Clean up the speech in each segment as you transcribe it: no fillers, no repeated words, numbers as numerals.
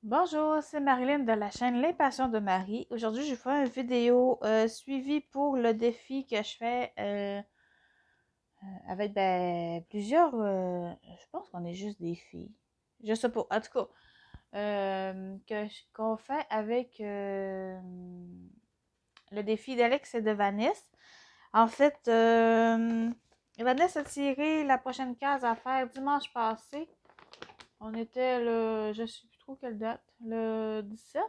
Bonjour, c'est Marilyn de la chaîne Les Passions de Marie. Aujourd'hui, je fais une vidéo suivie pour le défi que je fais avec plusieurs. Je pense qu'on est juste des filles. Je sais pas. En tout cas, qu'on fait avec le défi d'Alex et de Vanessa. En fait, Vanessa a tiré la prochaine case à faire dimanche passé. On était le. Je sais plus trop quelle date. Le 17.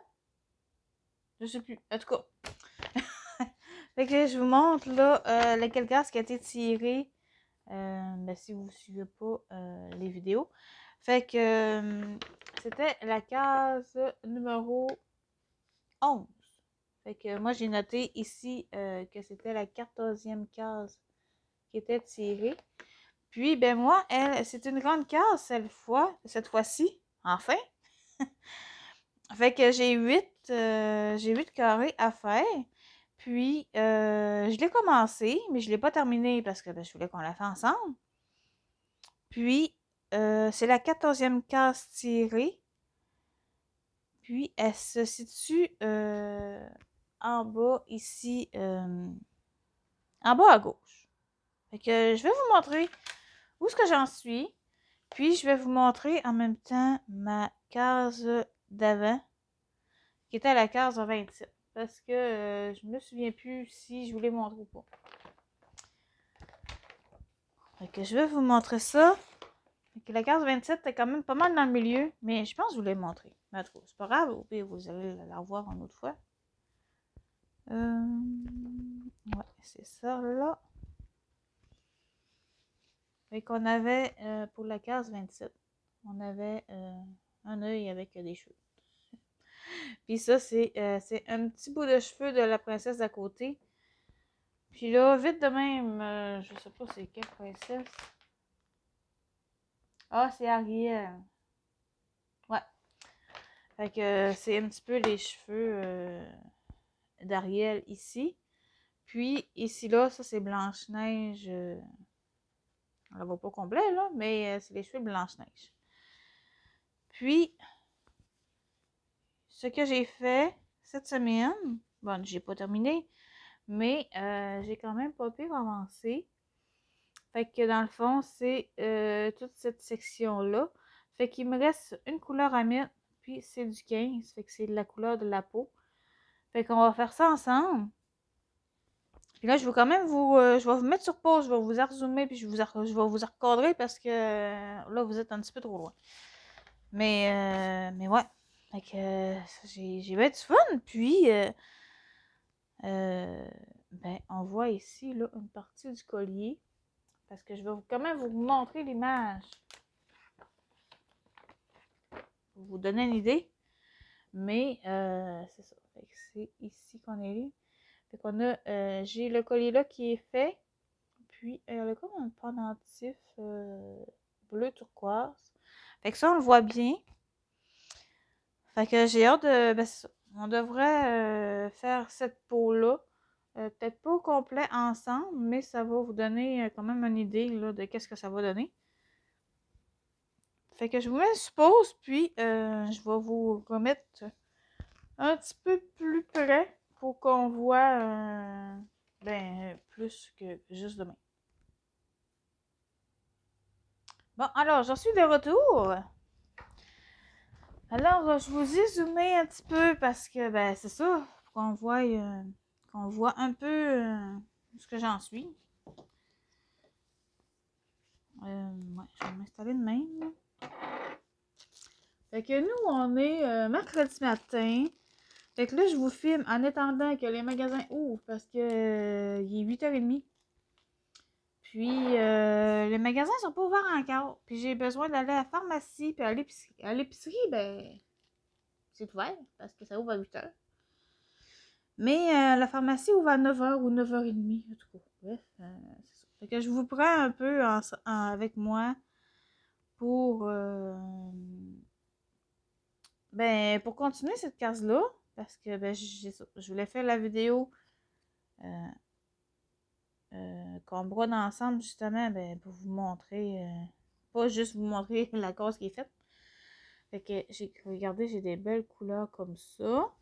Je sais plus. En tout cas. Fait que je vous montre là lequel gaz qui a été tiré. Si vous ne suivez pas les vidéos. Fait que c'était la case numéro 11. Fait que moi j'ai noté ici que c'était la 14e case qui était tirée. Puis ben moi, c'est une grande case cette fois-ci, enfin. Fait que j'ai 8 carrés à faire. Puis, je l'ai commencé, mais je ne l'ai pas terminé parce que je voulais qu'on la fasse ensemble. Puis, c'est la 14e case tirée. Puis, elle se situe en bas ici, en bas à gauche. Fait que je vais vous montrer où est-ce que j'en suis. Puis, je vais vous montrer en même temps ma case d'avant, qui était la case 27. Parce que je me souviens plus si je vous l'ai montré ou pas. Fait que je vais vous montrer ça. Fait que la case 27 est quand même pas mal dans le milieu, mais je pense que je vous l'ai montré. Mais en tout cas, c'est pas grave, au pire, vous allez la revoir une autre fois. Ouais, c'est ça là. Fait qu'on avait, pour la case 27, on avait un œil avec des cheveux. Puis ça, c'est un petit bout de cheveux de la princesse d'à côté. Puis là, vite de même, je sais pas c'est quelle princesse. Ah, c'est Ariel. Ouais. Fait que c'est un petit peu les cheveux d'Ariel ici. Puis ici, là, ça c'est Blanche-Neige. On la voit pas complet, là, mais c'est les cheveux de Blanche-Neige. Puis, ce que j'ai fait cette semaine, bon, j'ai pas terminé, mais j'ai quand même pas pu avancer. Fait que dans le fond, c'est toute cette section-là. Fait qu'il me reste une couleur à mettre, puis c'est du 15. Fait que c'est la couleur de la peau. Fait qu'on va faire ça ensemble. Puis là, je vais quand même je vais vous mettre sur pause, je vais vous rezoomer, puis je vais vous recadrer parce que là, vous êtes un petit peu trop loin. Mais ouais. Fait que j'ai bien du fun. Puis, on voit ici, là, une partie du collier. Parce que je vais quand même vous montrer l'image. Pour vous donner une idée. Mais, c'est ça. Fait que c'est ici qu'on est là. Fait qu'on a, j'ai le collier là qui est fait. Puis, il y a comme un pendentif bleu turquoise. Fait que ça, on le voit bien. Fait que j'ai hâte de... c'est ça. On devrait faire cette peau-là. Peut-être pas au complet ensemble, mais ça va vous donner quand même une idée là, de qu'est-ce que ça va donner. Fait que je vous mets sur pause, puis je vais vous remettre un petit peu plus près pour qu'on voit plus que juste demain. Bon, alors, j'en suis de retour. Alors, je vous ai zoomé un petit peu parce que, c'est ça, pour qu'on voit un peu ce que j'en suis. Ouais, je vais m'installer de même. Fait que nous, on est mercredi matin. Fait que là, je vous filme en attendant que les magasins ouvrent parce que il est 8h30. Puis, les magasins sont pas ouverts encore. Puis, j'ai besoin d'aller à la pharmacie puis à l'épicerie. À l'épicerie, c'est ouvert parce que ça ouvre à 8h. Mais la pharmacie ouvre à 9h ou 9h30, en tout cas. Bref, c'est ça. Fait que je vous prends un peu avec moi pour, pour continuer cette case-là. Parce que je voulais faire la vidéo qu'on brode ensemble, justement, pour vous montrer, pas juste vous montrer la case qui est faite. Fait que, regardez, j'ai des belles couleurs comme ça.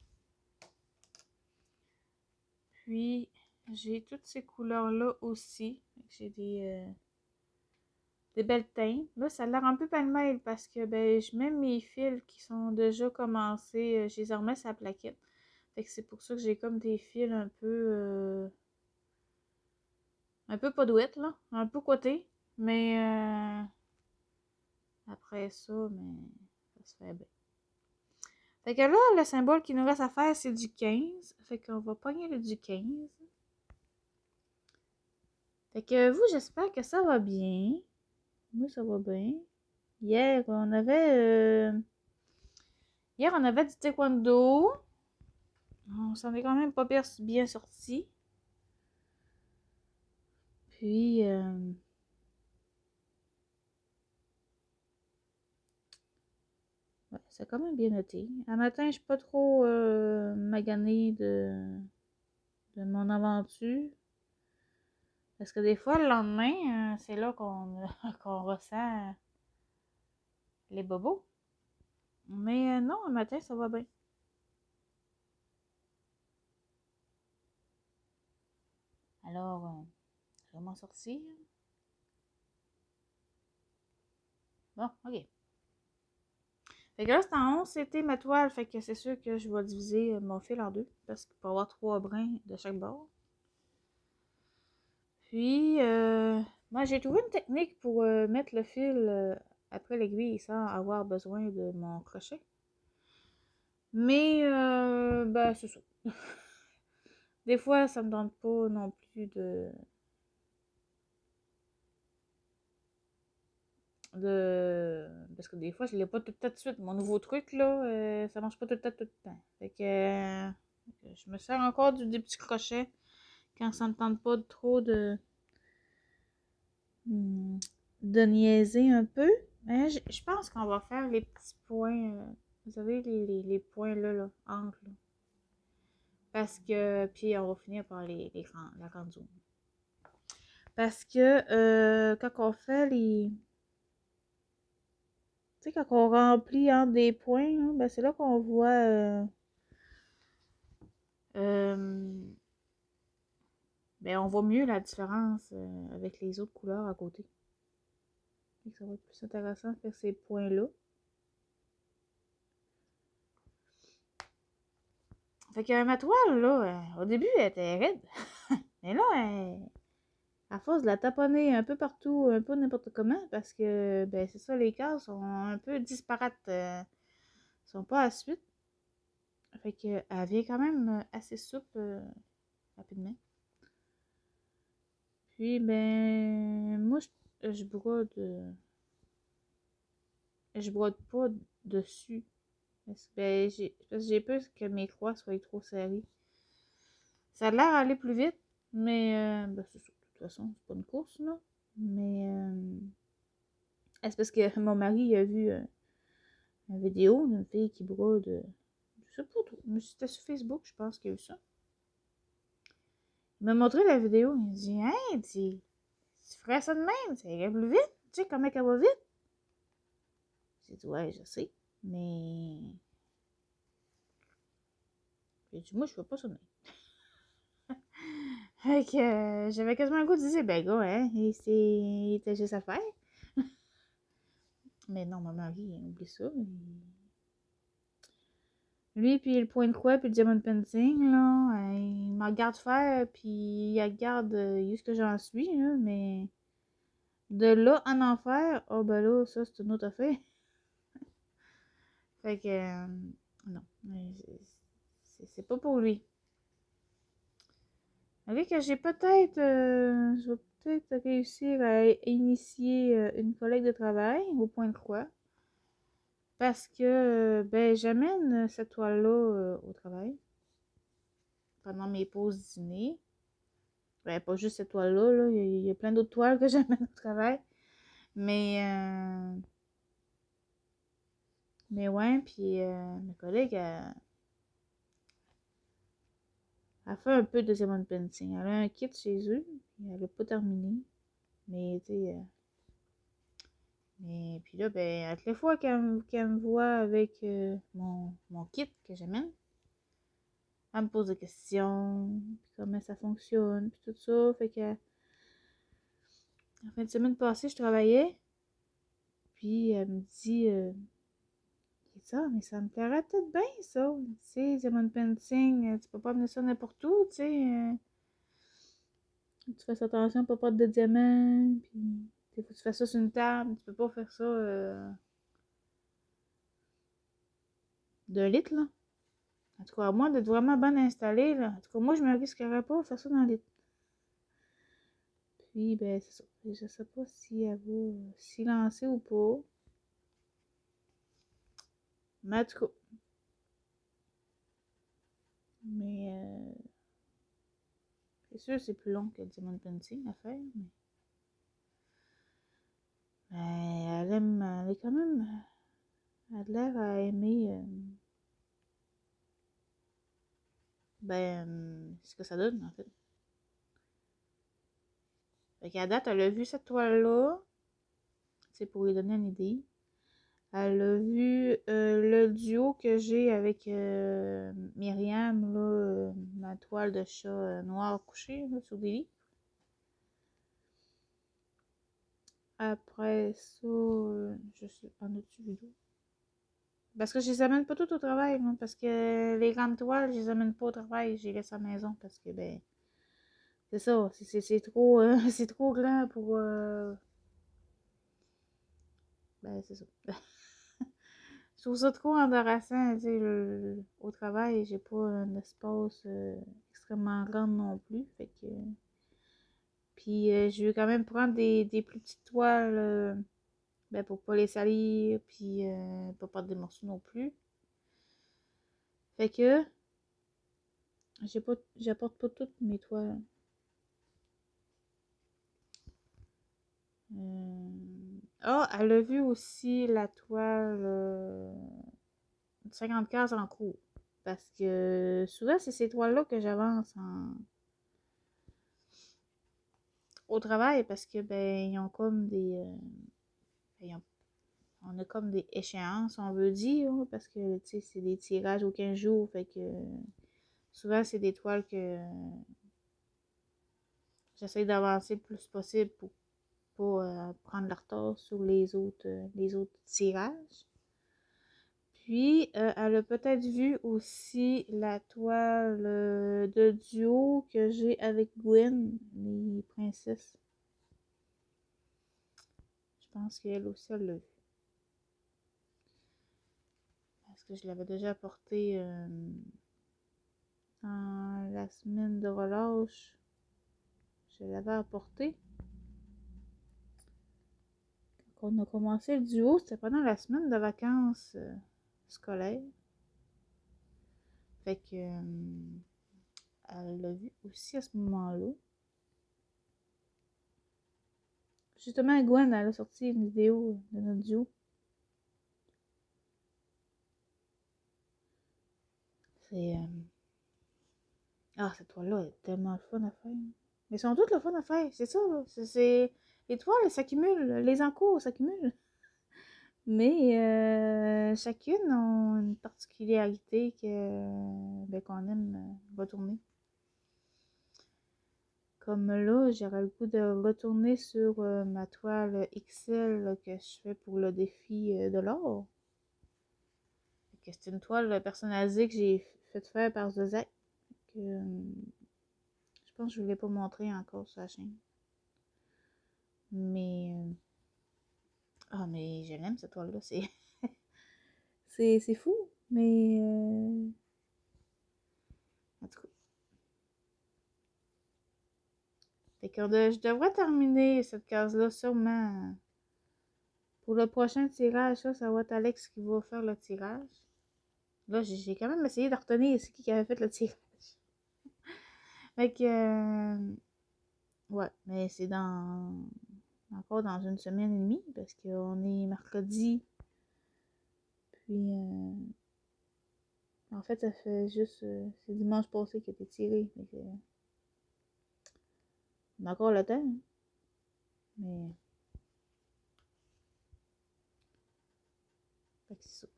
Puis, j'ai toutes ces couleurs-là aussi. J'ai des belles teintes. Là, ça a l'air un peu pêle-mêle parce que ben, je mets mes fils qui sont déjà commencés. Je les remets sur la plaquette. Fait que c'est pour ça que j'ai comme des fils un peu pas douettes, là. Un peu côté. Mais après ça, mais ça se fait bien. Fait que là, le symbole qui nous reste à faire, c'est du 15. Fait qu'on va pogner le du 15. Fait que vous, j'espère que ça va bien. Moi, ça va bien. Hier, on avait... Hier, on avait du taekwondo. On s'en est quand même pas bien sorti. Puis... ouais, c'est quand même bien noté. Un matin, je suis pas trop maganée de mon aventure. Parce que des fois, le lendemain, c'est là qu'on qu'on ressent les bobos. Mais non, un matin, ça va bien. Alors, je vais m'en sortir. Bon, ok. Fait que là, c'est en 11, c'était ma toile. Fait que c'est sûr que je vais diviser mon fil en deux. Parce qu'il peut y avoir 3 brins de chaque bord. Puis, moi, j'ai trouvé une technique pour mettre le fil après l'aiguille sans avoir besoin de mon crochet. Mais, ben, c'est ça. Des fois, ça me tente pas non plus Parce que des fois, je l'ai pas tout le temps de suite. Mon nouveau truc, là, ça marche pas tout le temps, tout le temps. Fait que je me sers encore des petits crochets quand ça me tente pas trop hmm, de niaiser un peu. Mais je pense qu'on va faire les petits points. Vous savez, les points là, angles. Là. Parce que, puis on va finir par la grande zone. Parce que quand on fait les... Tu sais, quand on remplit entre des points, là, ben c'est là qu'on voit ben on voit mieux la différence avec les autres couleurs à côté. Fait que ça va être plus intéressant de faire ces points-là. Fait que ma toile, là, au début, elle était raide. Mais là, à force de la taponner un peu partout, un peu n'importe comment, parce que, ben, c'est ça, les cases sont un peu disparates. Sont pas à suite. Fait que, elle vient quand même assez souple rapidement. Puis, ben, moi, je brode. Je brode pas dessus. Parce que j'ai peur que mes croix soient trop serrées. Ça a l'air d'aller plus vite, mais ben, c'est sûr, de toute façon, c'est pas une course, là. Mais c'est parce que mon mari a vu une vidéo d'une fille qui brode. Je sais pas trop. Mais c'était sur Facebook, je pense qu'il y a eu ça. Il m'a montré la vidéo. Il me dit Hein, tu ferais ça de même, ça irait plus vite. Tu sais comment elle va vite? J'ai dit Ouais, je sais. Mais. J'ai dit Moi, je fais pas ça de même. Fait que j'avais quasiment le goût de dire, ben gars, hein, il était juste à faire. Mais non, mon mari, il oublie ça. Lui, puis le point de croix, puis le diamond painting, là, il me regarde faire, puis il regarde ce que j'en suis, là, mais de là en enfer, oh ben là, ça, c'est une autre affaire. Fait que, non, c'est pas pour lui. Avec que j'ai peut-être, je vais peut-être réussir à initier une collègue de travail au point de croix. Parce que, ben, j'amène cette toile-là au travail pendant mes pauses dîner. Ben, pas juste cette toile-là, là. Il y a plein d'autres toiles que j'amène au travail. Mais, mais ouais, puis ma collègue a fait un peu de diamond painting. Elle a un kit chez eux, puis elle n'a pas terminé. Mais, tu sais, Mais puis là, ben, à toutes les fois qu'elle me voit avec mon kit que j'amène, elle me pose des questions, puis comment ça fonctionne, puis tout ça. Fait que la fin de semaine passée, je travaillais, puis elle me dit ça, mais ça me plairait tout bien, ça. Tu sais, diamond painting, tu peux pas amener ça n'importe où, tu sais. Tu fais attention pour pas de diamants, puis faut que tu fasses ça sur une table, tu peux pas faire ça d'un litre, là. En tout cas, à moins d'être vraiment bien installé, là. En tout cas, moi, je me risquerais pas à faire ça dans le litre. Puis, ben, c'est ça. Je sais pas si elle va s'y lancer ou pas. Mais en tout cas. Mais, c'est sûr, c'est plus long que le diamond painting à faire, mais. Elle aime, elle est quand même. Elle a l'air à aimer. Ce que ça donne, en fait. Fait qu'à date, elle a vu cette toile-là. C'est pour lui donner une idée. Elle a vu le duo que j'ai avec Myriam, là, ma toile de chat noir couché là, sur des lits. Après ça, je sais, en as-tu vu d'autres? Parce que je les amène pas toutes au travail, moi, parce que les grandes toiles, je les amène pas au travail, je les laisse à la maison parce que, ben, c'est ça, c'est trop, c'est trop grand pour, ben, c'est ça. Je trouve ça trop embarrassant, tu sais, au travail, j'ai pas un espace extrêmement grand non plus, fait que... Puis je veux quand même prendre des plus petites toiles, ben, pour pas les salir, puis pas perdre des morceaux non plus. Fait que j'apporte pas toutes mes toiles. Elle a vu aussi la toile 50 cases en cours. Parce que souvent, c'est ces toiles-là que j'avance au travail parce que, ben, ils ont comme ben, on a comme des échéances, on veut dire, hein, parce que, tu sais, c'est des tirages au 15 jours. Fait que souvent, c'est des toiles que j'essaie d'avancer le plus possible pour pas prendre la retard sur les autres tirages. Puis, elle a peut-être vu aussi la toile de duo que j'ai avec Gwen, les princesses. Je pense qu'elle aussi, elle l'a vu. Parce que je l'avais déjà apporté dans la semaine de relâche. Je l'avais apporté. Quand on a commencé le duo, c'était pendant la semaine de vacances scolaires. Fait que elle l'a vu aussi à ce moment-là. Justement, Gwen, elle a sorti une vidéo de notre duo. C'est. Ah, cette toile-là est tellement le fun à faire. Mais elles sont toutes le fun à faire, c'est ça, là. Les toiles s'accumulent, les encours s'accumulent. Mais chacune a une particularité ben, qu'on aime retourner. Comme là, j'aurais le goût de retourner sur ma toile XL là, que je fais pour le défi de l'or. C'est une toile personnalisée que j'ai fait faire par Zozak. Je pense que je ne l'ai pas montré encore sur la chaîne. Mais mais je l'aime cette toile-là. C'est fou. Mais en tout cas. Fait que je devrais terminer cette case-là sûrement. Pour le prochain tirage, ça va être Alex qui va faire le tirage. Là, j'ai quand même essayé de retenir c'est qui avait fait le tirage. Fait que ouais, mais c'est encore dans une semaine et demie parce qu'on est mercredi. Puis en fait, ça fait juste c'est dimanche passé qu'il a été tiré. Fait que, on a encore le temps. Hein. Mais Fait que c'est ça.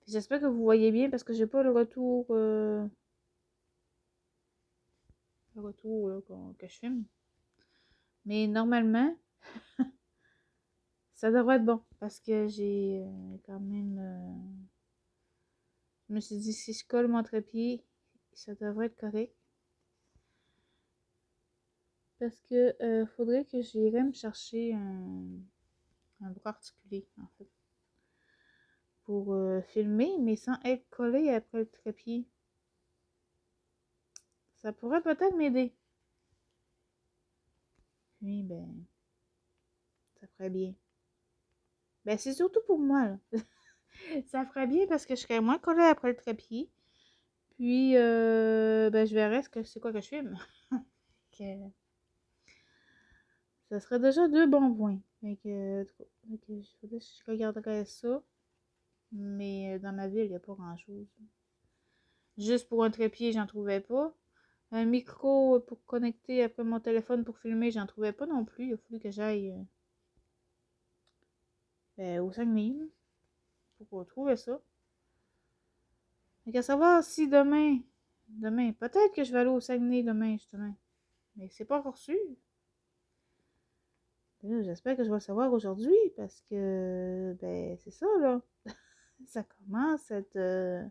J'espère que vous voyez bien parce que j'ai pas le retour là, que je filme. Mais normalement, ça devrait être bon parce que j'ai quand même... je me suis dit, si je colle mon trépied, ça devrait être correct. Parce que faudrait que j'irais me chercher un bras articulé, en fait. Pour filmer, mais sans être collé après le trépied. Ça pourrait peut-être m'aider. Oui, ben, ça ferait bien. Ben, c'est surtout pour moi, là. Ça ferait bien parce que je serais moins collée après le trépied. Puis, ben, je verrais c'est quoi que je filme. Que ça serait déjà deux bons points. Fait que, je regarderais ça. Mais dans ma ville, il n'y a pas grand-chose. Juste pour un trépied, j'en trouvais pas. Un micro pour connecter après mon téléphone pour filmer, j'en trouvais pas non plus. Il a fallu que j'aille au Saguenay pour trouver ça. Fait qu'à savoir si demain, peut-être que je vais aller au Saguenay demain, justement. Mais c'est pas encore sûr. J'espère que je vais le savoir aujourd'hui parce que, ben, c'est ça, là. Ça commence à être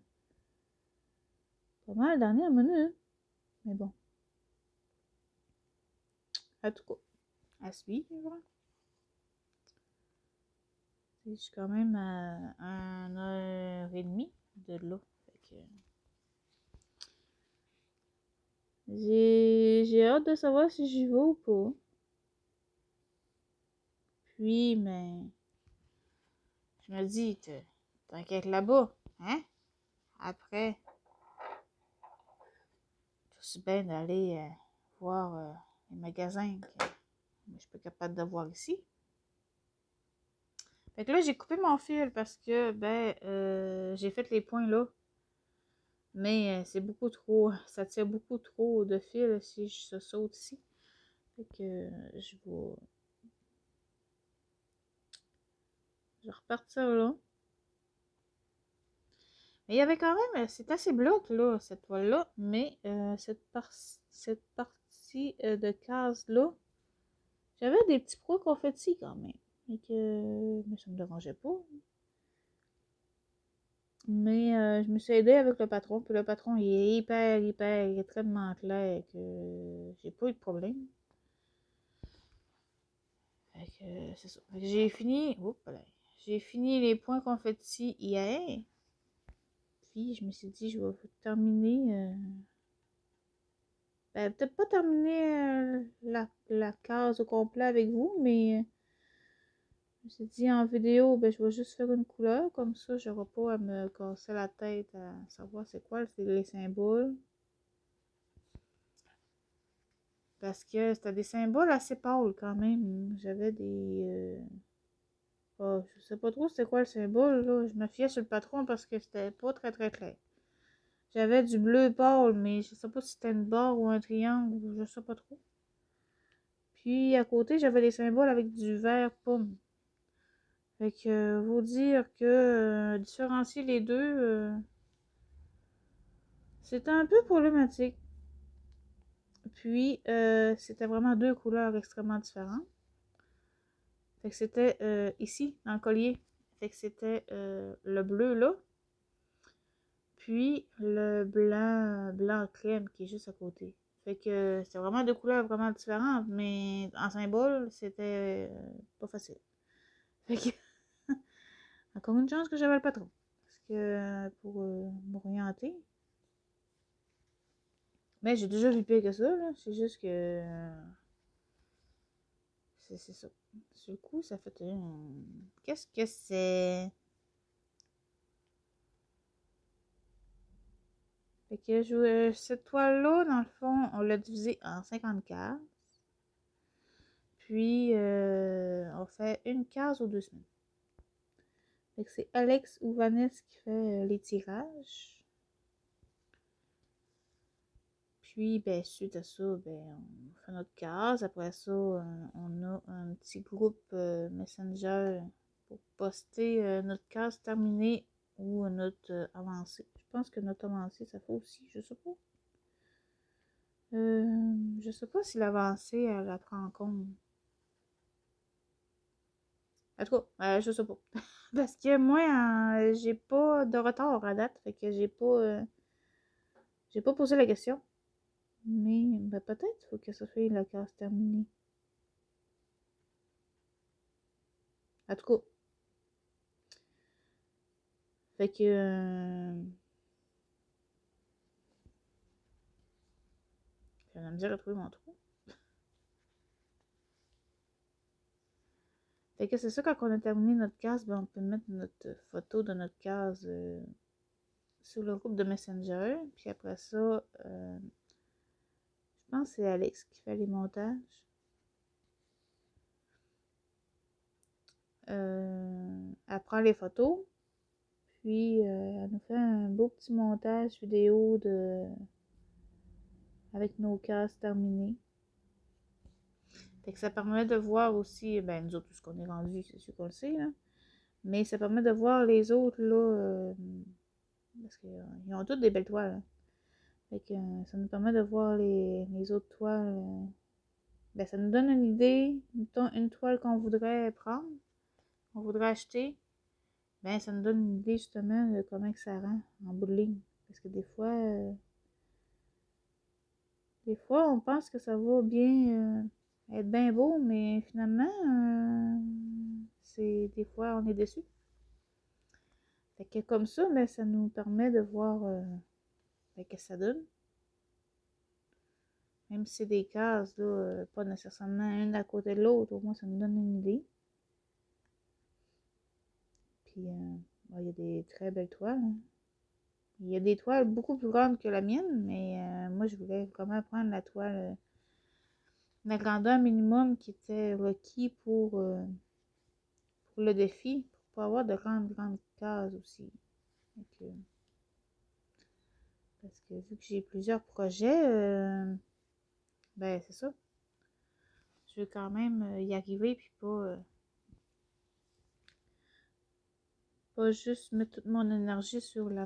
pas mal dernière minute. Mais bon. En tout cas, à suivre. Je suis quand même à 1h30 de là. Fait que j'ai hâte de savoir si j'y vais ou pas. Puis, mais je me dis, t'inquiète là-bas, hein? Après, c'est aussi bien d'aller voir les magasins que je suis pas capable de voir ici. Fait que là, j'ai coupé mon fil parce que, ben, j'ai fait les points là. Mais c'est beaucoup trop, ça tire beaucoup trop de fil si je saute ici. Fait que je vais repartir là. Mais il y avait quand même, c'est assez bloc là, cette toile-là, mais cette partie de case-là, j'avais des petits pois confettis quand même. Mais ça me dérangeait pas. Mais je me suis aidée avec le patron, puis le patron il est il est extrêmement clair que j'ai pas eu de problème. Fait que c'est ça. Fait que j'ai fini les points confettis hier. Puis je me suis dit je vais terminer. Ben, peut-être pas terminer la case au complet avec vous, mais je me suis dit en vidéo, ben, je vais juste faire une couleur, comme ça, j'aurai pas à me casser la tête à savoir c'est quoi les symboles. Parce que c'était des symboles assez pâles quand même. J'avais des... je sais pas trop c'était quoi le symbole, là. Je me fiais sur le patron parce que c'était pas très très clair. J'avais du bleu pâle, mais je sais pas si c'était une barre ou un triangle, je sais pas trop. Puis à côté, j'avais les symboles avec du vert pomme. Fait que vous dire que différencier les deux, c'était un peu problématique. Puis c'était vraiment deux couleurs extrêmement différentes. Fait que c'était ici, dans le collier. Fait que c'était le bleu là. Puis le blanc crème qui est juste à côté. Fait que c'est vraiment deux couleurs vraiment différentes, mais en symbole, c'était pas facile. Fait que encore une chance que j'avais le patron. Parce que pour m'orienter. Mais j'ai déjà vu pire que ça, là. C'est juste que c'est ça. Sur le coup, ça fait qu'est-ce que c'est? Fait que cette toile-là, dans le fond, on l'a divisée en 54. Puis, on fait une case aux 2 semaines. Fait que c'est Alex ou Vanessa qui fait les tirages. Puis, ben, suite à ça, ben, on fait notre case. Après ça, on a un petit groupe Messenger pour poster notre case terminée ou notre avancée. Je pense que notre avancée, ça fait aussi, je sais pas. Je sais pas si l'avancée, elle la prend en compte. En tout cas, je sais pas. Parce que moi, j'ai pas de retard à date. Fait que j'ai pas posé la question. Mais ben, peut-être faut que ça soit la case terminée. En tout cas. Fait que j'ai la misère à trouver mon trou. Fait que c'est ça, quand on a terminé notre case, ben on peut mettre notre photo de notre case sur le groupe de Messenger. Puis après ça, je pense que c'est Alex qui fait les montages. Elle prend les photos. Puis elle nous fait un beau petit montage vidéo avec nos cases terminées. Fait que ça permet de voir aussi, ben nous autres, tout ce qu'on est rendu, c'est sûr qu'on le sait, là. Mais ça permet de voir les autres, là, parce qu'ils ont toutes des belles toiles. Hein. Fait que ça nous permet de voir les autres toiles. Ben, ça nous donne une idée, une toile qu'on voudrait prendre, qu'on voudrait acheter. Ben, ça nous donne une idée justement de comment que ça rend en bout de ligne. Parce que des fois, on pense que ça va bien être bien beau, mais finalement, c'est des fois, on est déçu. Fait que comme ça, ben, ça nous permet de voir qu'est-ce que ça donne. Même si c'est des cases, là, pas nécessairement une à côté de l'autre, au moins ça nous donne une idée. Puis, il y a des très belles toiles. Hein. Il y a des toiles beaucoup plus grandes que la mienne, mais moi, je voulais vraiment prendre la toile, la grandeur minimum qui était requis pour le défi, pour pas avoir de grandes cases aussi. Donc, parce que vu que j'ai plusieurs projets, ben c'est ça. Je veux quand même y arriver, puis pas juste mettre toute mon énergie sur le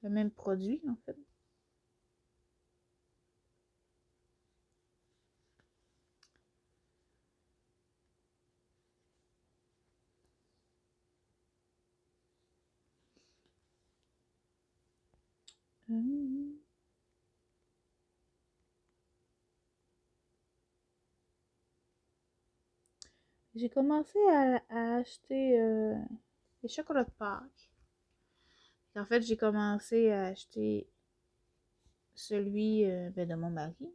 même produit, en fait. J'ai commencé à acheter des chocolats de Pâques. En fait, j'ai commencé à acheter celui ben, de mon mari.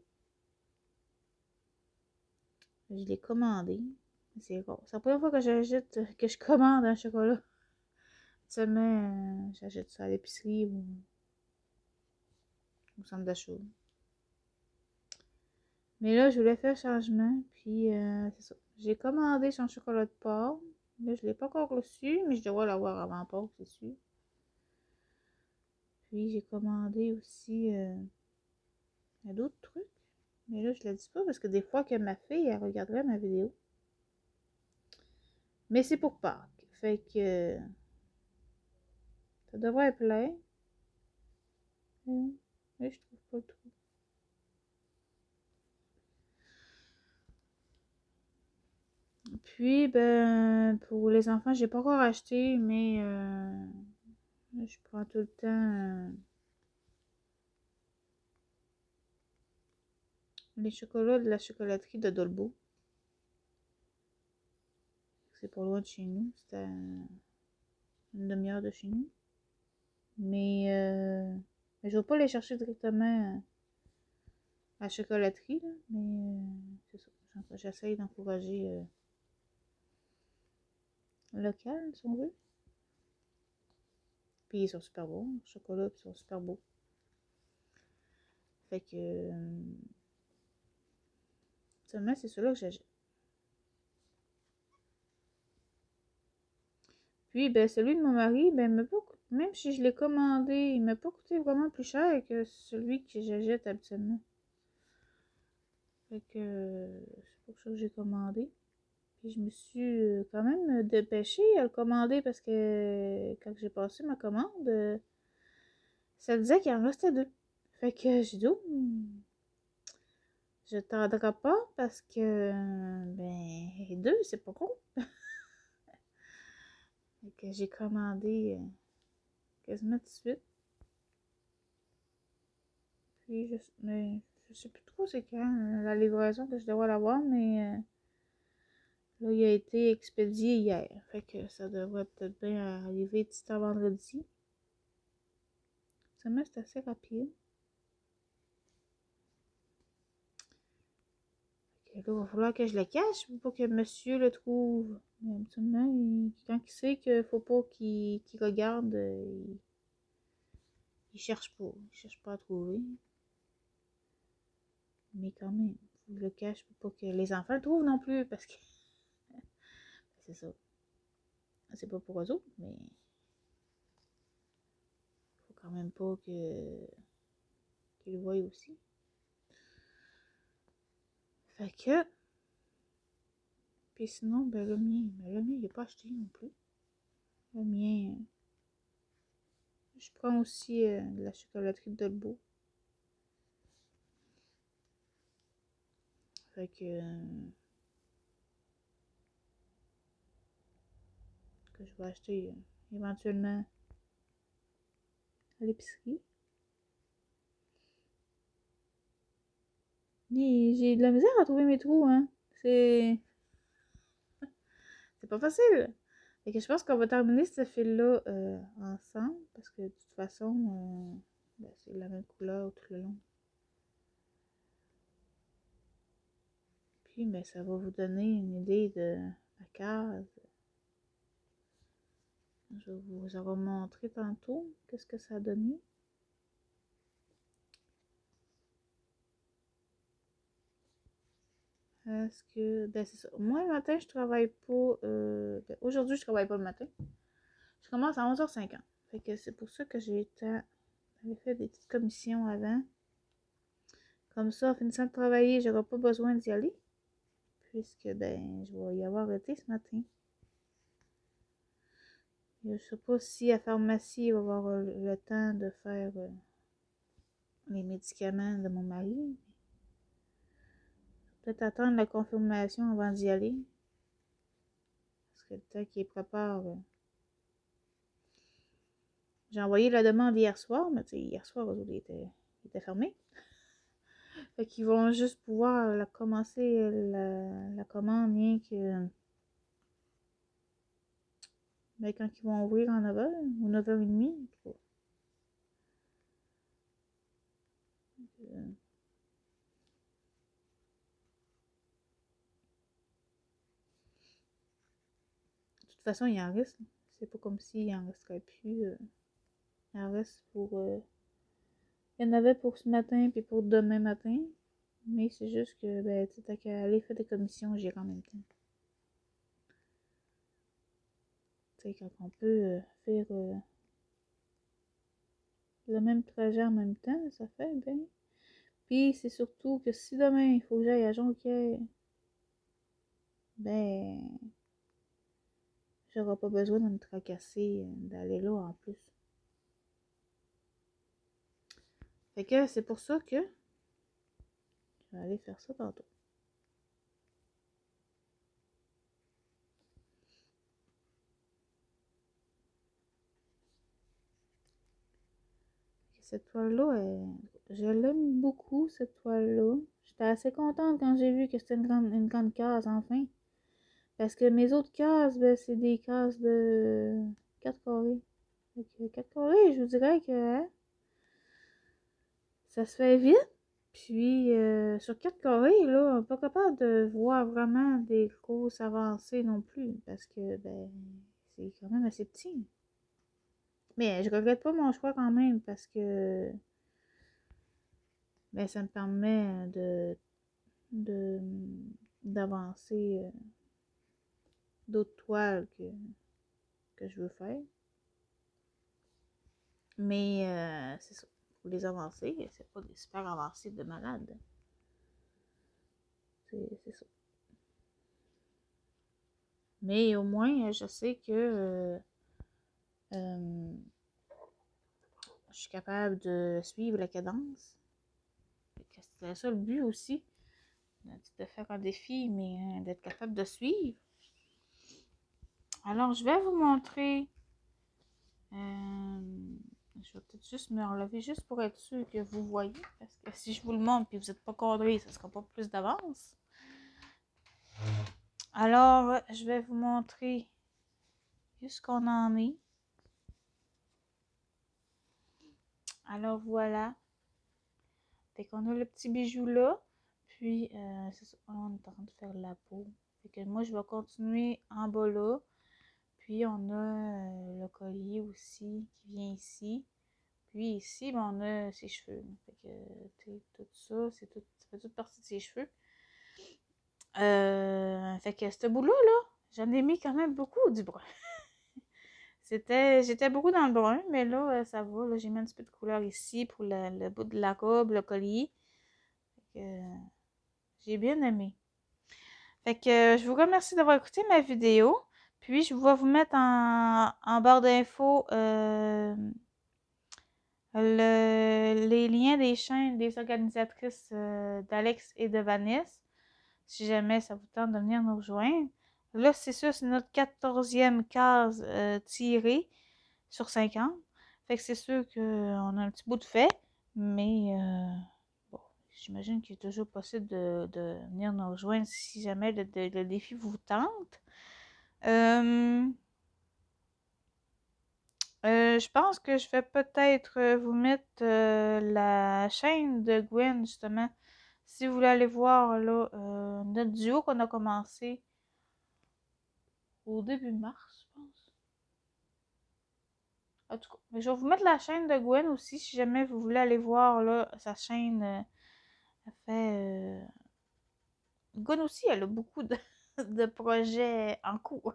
Je l'ai commandé. C'est bon. C'est la première fois que que je commande un chocolat. Seulement, j'achète ça à l'épicerie ou au centre d'achat. Mais là, je voulais faire le changement, puis c'est ça. J'ai commandé son chocolat de Pâques. Là, je ne l'ai pas encore reçu, mais je devrais l'avoir avant Pâques, c'est sûr. Puis j'ai commandé aussi d'autres trucs. Mais là, je ne le dis pas parce que des fois que ma fille, elle regarderait ma vidéo. Mais c'est pour Pâques. Fait que ça devrait être plein. Mais je trouve pas le trou. Puis, ben, pour les enfants, j'ai pas encore acheté, mais je prends tout le temps les chocolats de la chocolaterie de Dolbeau. C'est pas loin de chez nous. C'est à une demi-heure de chez nous. Mais je vais pas les chercher directement à la chocolaterie, là, mais c'est ça. J'essaye d'encourager local, si on veut. Puis ils sont super bons, le chocolat, puis ils sont super beaux. Fait que seulement c'est ceux-là que j'achète. Puis ben celui de mon mari, ben m'a pas coûté, même si je l'ai commandé, il m'a pas coûté vraiment plus cher que celui que j'achète habituellement. Fait que c'est pour ça que j'ai commandé. Puis je me suis quand même dépêchée à le commander parce que quand j'ai passé ma commande, ça disait qu'il en restait 2. Fait que j'ai dit, oh, je tarderai pas parce que, ben, 2, c'est pas gros. Fait que j'ai commandé quasiment tout de suite. Puis, mais je sais plus trop c'est quand la livraison que je devrais l'avoir, mais là, il a été expédié hier. Fait que ça devrait peut-être bien arriver d'ici à vendredi. Ça c'est assez rapide. Fait que là, il va falloir que je le cache pour pas que monsieur le trouve. Mais habituellement, quand il sait qu'il faut pas qu'il regarde, il cherche pas. Il cherche pas à trouver. Mais quand même, faut que je le cache pour pas que les enfants le trouvent non plus, parce que c'est ça. C'est pas pour eux autres, mais faut quand même pas qu'ils le voient aussi. Fait que, puis sinon, ben le mien, il n'est pas acheté non plus. Le mien, je prends aussi de la chocolaterie de Dolbeau. Fait que je vais acheter éventuellement à l'épicerie. Mais j'ai de la misère à trouver mes trous, hein. C'est pas facile. Fait que je pense qu'on va terminer ce fil-là ensemble, parce que de toute façon, ben, c'est la même couleur tout le long. Puis, ben, ça va vous donner une idée de la case. Je vais vous en remontrer tantôt qu'est-ce que ça a donné. Est-ce que, ben c'est ça. Moi, le matin, je travaille pas. Ben, aujourd'hui, je travaille pas le matin. Je commence à 11h50. Fait que c'est pour ça que j'avais fait des petites commissions avant. Comme ça, en finissant de travailler, j'aurai pas besoin d'y aller. Puisque, ben, je vais y avoir été ce matin. Je sais pas si à pharmacie, il va avoir le temps de faire les médicaments de mon mari. Peut-être attendre la confirmation avant d'y aller. Parce que le temps qu'il prépare. J'ai envoyé la demande hier soir, mais tu sais, hier soir, il était fermé. Fait qu'ils vont juste pouvoir commencer la commande, rien que. Ben, quand ils vont ouvrir en 9h ou 9h30. De toute façon, il en reste. C'est pas comme s'il en resterait plus. Il en reste pour. Il y en avait pour ce matin puis pour demain matin. Mais c'est juste que, ben, tu sais, t'as qu'à aller faire des commissions, j'irai en même temps. Tu sais, quand on peut faire le même trajet en même temps, ça fait bien. Puis c'est surtout que si demain il faut que j'aille à Jonquière, ben, j'aurai pas besoin de me tracasser d'aller là en plus. Fait que c'est pour ça que je vais aller faire ça tantôt. Cette toile-là, je l'aime beaucoup, cette toile-là. J'étais assez contente quand j'ai vu que c'était une grande case, enfin. Parce que mes autres cases, ben, c'est des cases de 4 carrés. Fait que 4 carrés, je vous dirais que hein, ça se fait vite. Puis, sur 4 carrés, là, on n'est pas capable de voir vraiment des grosses avancées non plus. Parce que, ben, c'est quand même assez petit. Mais je regrette pas mon choix quand même parce que ben, ça me permet de d'avancer d'autres toiles que je veux faire. Mais c'est ça. Pour les avancer, c'est pas des super avancées de malade. C'est ça. Mais au moins, je sais que je suis capable de suivre la cadence. C'était ça le but aussi, de faire un défi, mais d'être capable de suivre. Alors, je vais vous montrer. Je vais peut-être juste me relever juste pour être sûr que vous voyez. Parce que si je vous le montre et vous n'êtes pas cadré, ça ne sera pas plus d'avance. Alors, je vais vous montrer juste ce qu'on en est. Alors, voilà. Fait qu'on a le petit bijou là. Puis, c'est ça. On est en train de faire la peau. Fait que moi, je vais continuer en bas là. Puis, on a le collier aussi qui vient ici. Puis ici, ben, on a ses cheveux. Fait que, tout ça, ça fait toute partie de ses cheveux. Fait que ce bout-là, j'en ai mis quand même beaucoup du brun. J'étais beaucoup dans le brun, mais là, ça va. Là, j'ai mis un petit peu de couleur ici pour le bout de la robe, le collier. Fait que, j'ai bien aimé. Fait que, je vous remercie d'avoir écouté ma vidéo. Puis, je vais vous mettre en barre d'infos les liens des chaînes des organisatrices d'Alex et de Vanessa, si jamais ça vous tente de venir nous rejoindre. Là, c'est sûr, c'est notre 14e case tirée sur 50. Fait que c'est sûr qu'on a un petit bout de fait, mais bon, j'imagine qu'il est toujours possible de venir nous rejoindre si jamais le défi vous tente. Je pense que je vais peut-être vous mettre la chaîne de Gwen, justement. Si vous voulez aller voir là, notre duo qu'on a commencé au début mars, je pense. En tout cas, mais je vais vous mettre la chaîne de Gwen aussi, si jamais vous voulez aller voir là, sa chaîne. Elle fait. Gwen aussi, elle a beaucoup de projets en cours.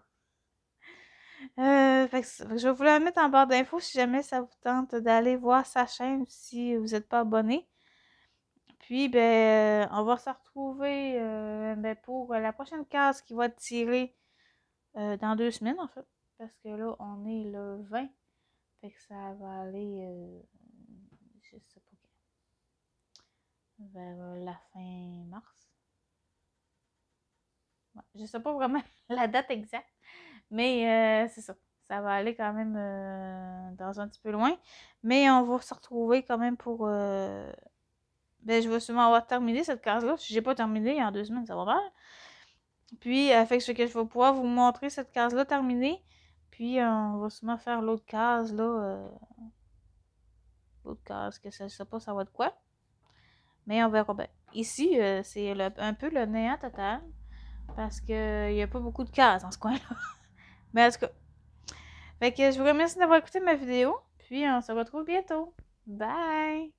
Fait que je vais vous la mettre en barre d'infos si jamais ça vous tente d'aller voir sa chaîne si vous n'êtes pas abonné. Puis, ben, on va se retrouver ben, pour la prochaine case qui va être tirée dans 2 semaines, en fait. Parce que là, on est le 20. Fait que ça va aller, je sais pas quand, vers la fin mars. Ouais, je sais pas vraiment la date exacte. Mais c'est ça. Ça va aller quand même dans un petit peu loin. Mais on va se retrouver quand même pour... ben, je vais sûrement avoir terminé cette case-là. Si j'ai pas terminé en 2 semaines, ça va mal. Puis, fait que je vais pouvoir vous montrer cette case-là terminée. Puis, on va sûrement faire l'autre case, là. L'autre case, que je sais pas ça va être quoi. Mais on verra bien. Ici, c'est un peu le néant total. Parce qu'il n'y a pas beaucoup de cases dans ce coin-là. Mais en tout cas. Fait que je vous remercie d'avoir écouté ma vidéo. Puis, on se retrouve bientôt. Bye!